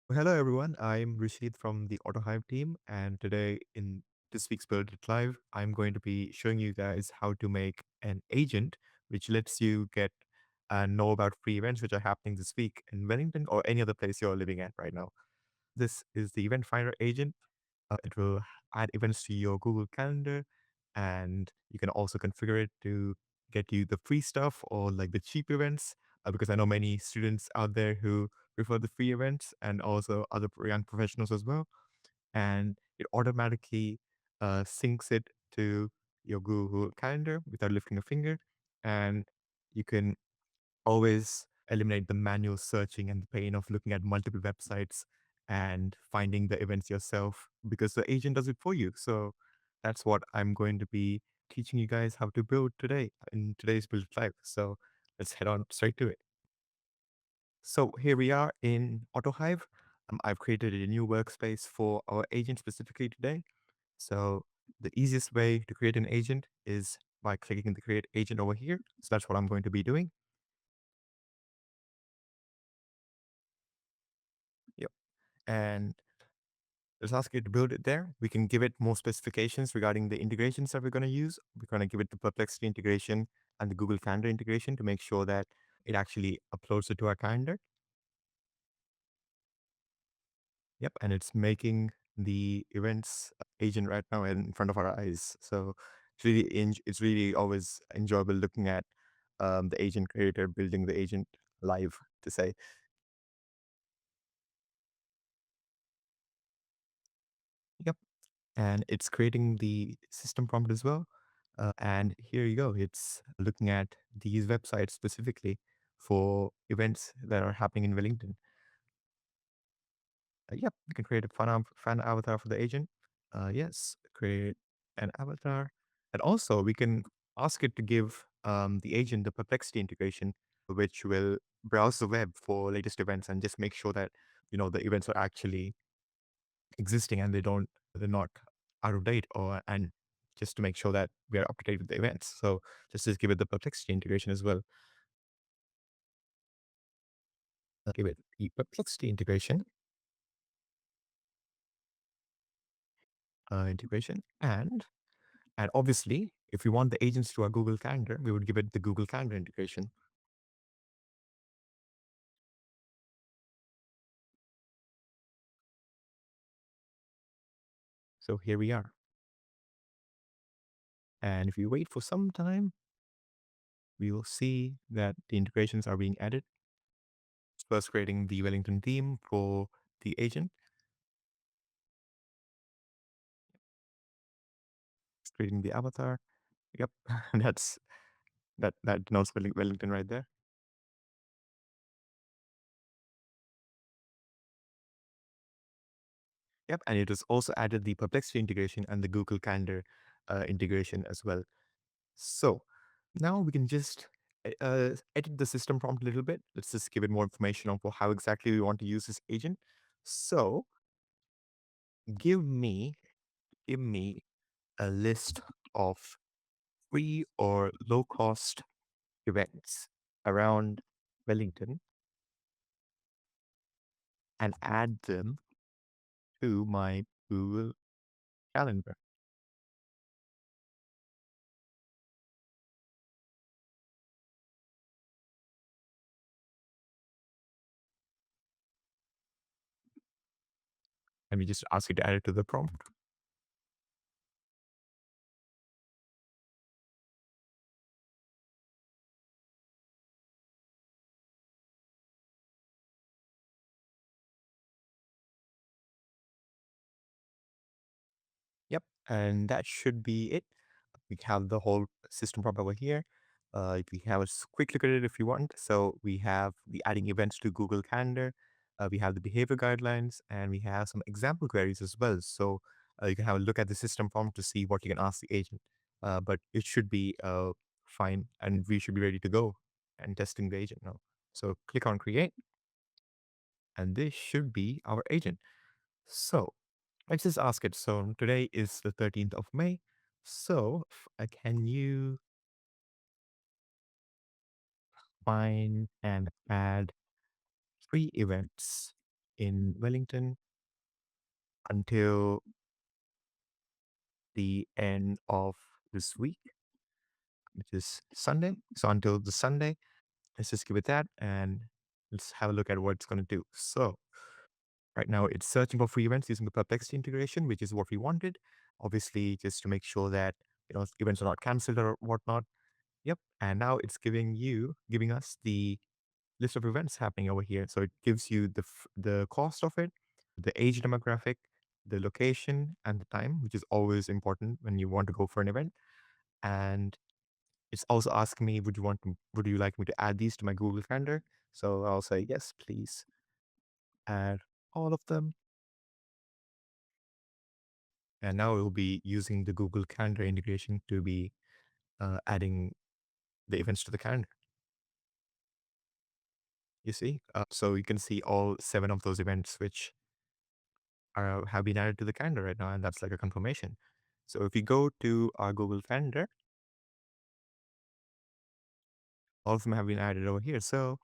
Well, hello, everyone. I'm Risheet from the Autohive team, and today in this week's Build It Live, I'm going to be showing you guys how to make an agent which lets you get and know about free events which are happening this week in Wellington or any other place you're living at right now. This is the Event Finder agent. It will add events to your Google Calendar, and you can also configure it to get you the free stuff or like the cheap events. Because I know many students out there who prefer the free events and also other young professionals as well. And it automatically syncs it to your Google Calendar without lifting a finger. And you can always eliminate the manual searching and the pain of looking at multiple websites and finding the events yourself because the agent does it for you. So that's what I'm going to be teaching you guys how to build today in today's Build It Live. So let's head on straight to it. So here we are in Autohive. I've created a new workspace for our agent specifically today. So the easiest way to create an agent is by clicking the create agent over here. So that's what I'm going to be doing. Yep. And let's ask it to build it there. We can give it more specifications regarding the integrations that we're going to use. We're going to give it the Perplexity integration and the Google Calendar integration to make sure that it actually uploads it to our calendar. Yep. And it's making the events agent right now in front of our eyes. So it's really always enjoyable looking at the agent creator building the agent live to say. Yep. And it's creating the system prompt as well. And here you go. It's looking at these websites specifically for events that are happening in Wellington. Yep, you can create a fan avatar for the agent. Yes, create an avatar. And also, we can ask it to give the agent the Perplexity integration, which will browse the web for latest events and just make sure that the events are actually existing and they're not out of date or and just to make sure that we are up to date with the events. So just give it the Perplexity integration as well. Give it the Perplexity integration, and obviously, if we want the agents to our Google Calendar, we would give it the Google Calendar integration. So here we are. And if you wait for some time, we will see that the integrations are being added. First, creating the Wellington theme for the agent, creating the avatar. Yep, that's that denotes Wellington right there. Yep, and it has also added the Perplexity integration and the Google Calendar integration as well. So now we can just edit the system prompt a little bit. Let's just give it more information on how exactly we want to use this agent. So give me give me a list of free or low cost events around Wellington and add them to my Google Calendar. Let me just ask it to add it to the prompt. Yep, and that should be it. We have the whole system prompt over here. If we have a quick look at it if you want. So we have the adding events to Google Calendar. We have the behavior guidelines, and we have some example queries as well. So you can have a look at the system prompt to see what you can ask the agent. But it should be fine, and we should be ready to go and testing the agent now. So click on create, and this should be our agent. So let's just ask it. So today is the 13th of May. So can you find and add free events in Wellington until the end of this week, which is Sunday. So until the Sunday, let's just give it that and let's have a look at what it's going to do. So right now it's searching for free events using the Perplexity integration, which is what we wanted. Obviously, just to make sure that events are not cancelled or whatnot. Yep. And now it's giving us the list of events happening over here. So it gives you the cost of it, the age demographic, the location, and the time, which is always important when you want to go for an event. And it's also asking me, would you like me to add these to my Google Calendar? So I'll say yes, please add all of them. And now we'll be using the Google Calendar integration to be adding the events to the calendar. You see, so you can see all 7 of those events which have been added to the calendar right now, and that's like a confirmation. So if we go to our Google Calendar, all of them have been added over here. So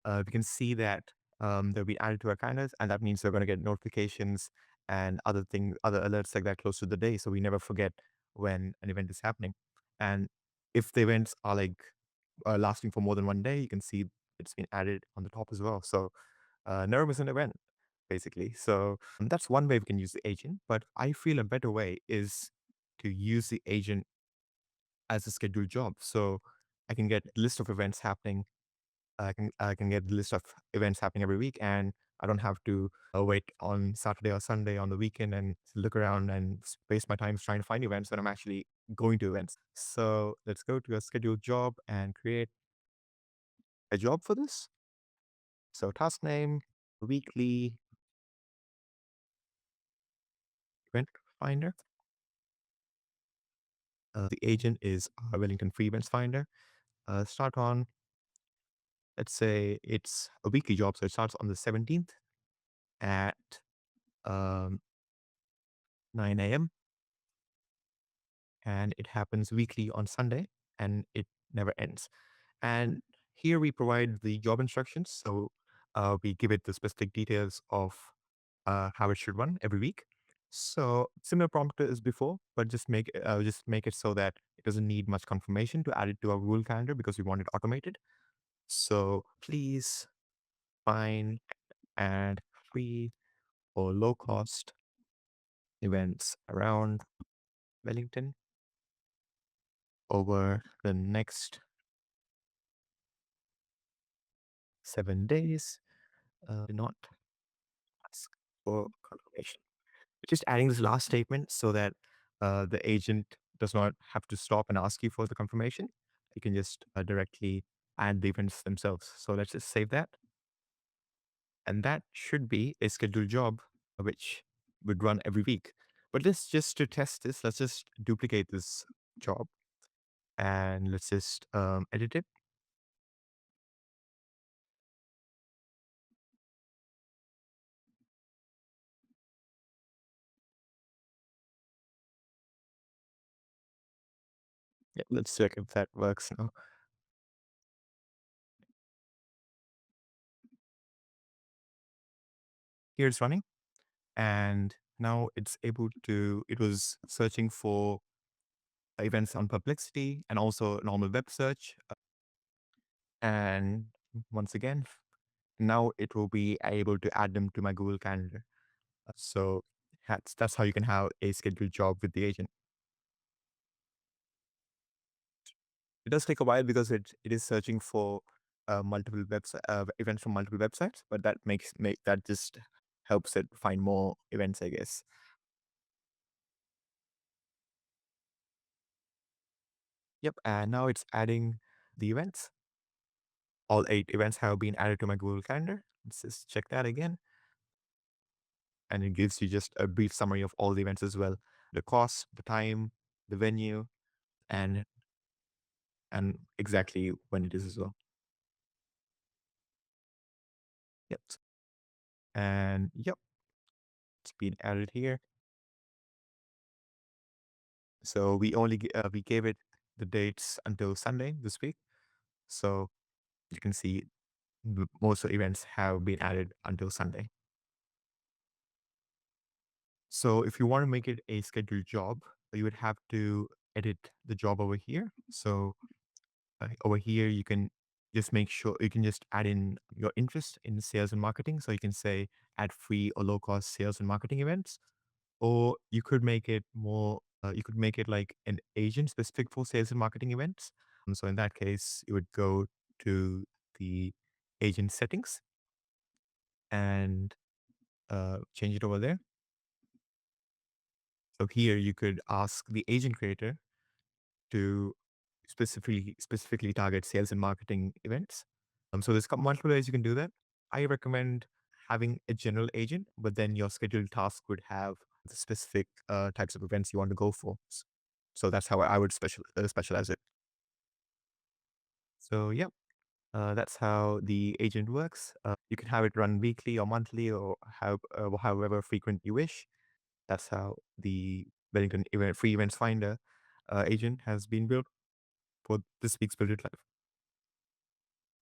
we can see that they'll be added to our calendars, and that means we're going to get notifications and other alerts like that close to the day, so we never forget when an event is happening. And if the events are like lasting for more than one day, you can see it's been added on the top as well. So never miss an event, basically. So that's one way we can use the agent. But I feel a better way is to use the agent as a scheduled job. So I can get a list of events happening. I can get the list of events happening every week, and I don't have to wait on Saturday or Sunday on the weekend and look around and waste my time trying to find events when I'm actually going to events. So let's go to a scheduled job and create a job for this. So task name, weekly event finder. The agent is our Wellington Free Events Finder. Start on, let's say it's a weekly job, so it starts on the 17th at um, 9 a.m. and it happens weekly on Sunday and it never ends. And here we provide the job instructions. So we give it the specific details of how it should run every week. So similar prompt as before, but just make it so that it doesn't need much confirmation to add it to our Google Calendar because we want it automated. So please find and free or low cost events around Wellington over the next 7 days. Do not ask for confirmation. Just adding this last statement so that the agent does not have to stop and ask you for the confirmation. You can just directly add the events themselves. So let's just save that. And that should be a scheduled job which would run every week. But let's just to test this, let's just duplicate this job and let's just edit it. Yeah, let's check if that works now. Here it's running. And now it was searching for events on Perplexity and also normal web search. And once again, now it will be able to add them to my Google Calendar. So that's how you can have a scheduled job with the agent. It does take a while because it is searching for multiple events from multiple websites, but that just helps it find more events, I guess. Yep, and now it's adding the events. All 8 events have been added to my Google Calendar. Let's just check that again. And it gives you just a brief summary of all the events as well. The cost, the time, the venue, and exactly when it is as well. Yep. And yep, it's been added here. So we gave it the dates until Sunday this week. So you can see most of the events have been added until Sunday. So if you want to make it a scheduled job, you would have to edit the job over here. So over here, you can just make sure you can just add in your interest in sales and marketing. So you can say add free or low cost sales and marketing events, or you could make it more. You could make it like an agent specific for sales and marketing events. So in that case, you would go to the agent settings and change it over there. So here you could ask the agent creator to specifically target sales and marketing events. So there's multiple ways you can do that. I recommend having a general agent, but then your scheduled task would have the specific types of events you want to go for. So that's how I would specialize it. So yeah, that's how the agent works. You can have it run weekly or monthly or however frequent you wish. That's how the Wellington Free Events Finder agent has been built for this week's Build It Live.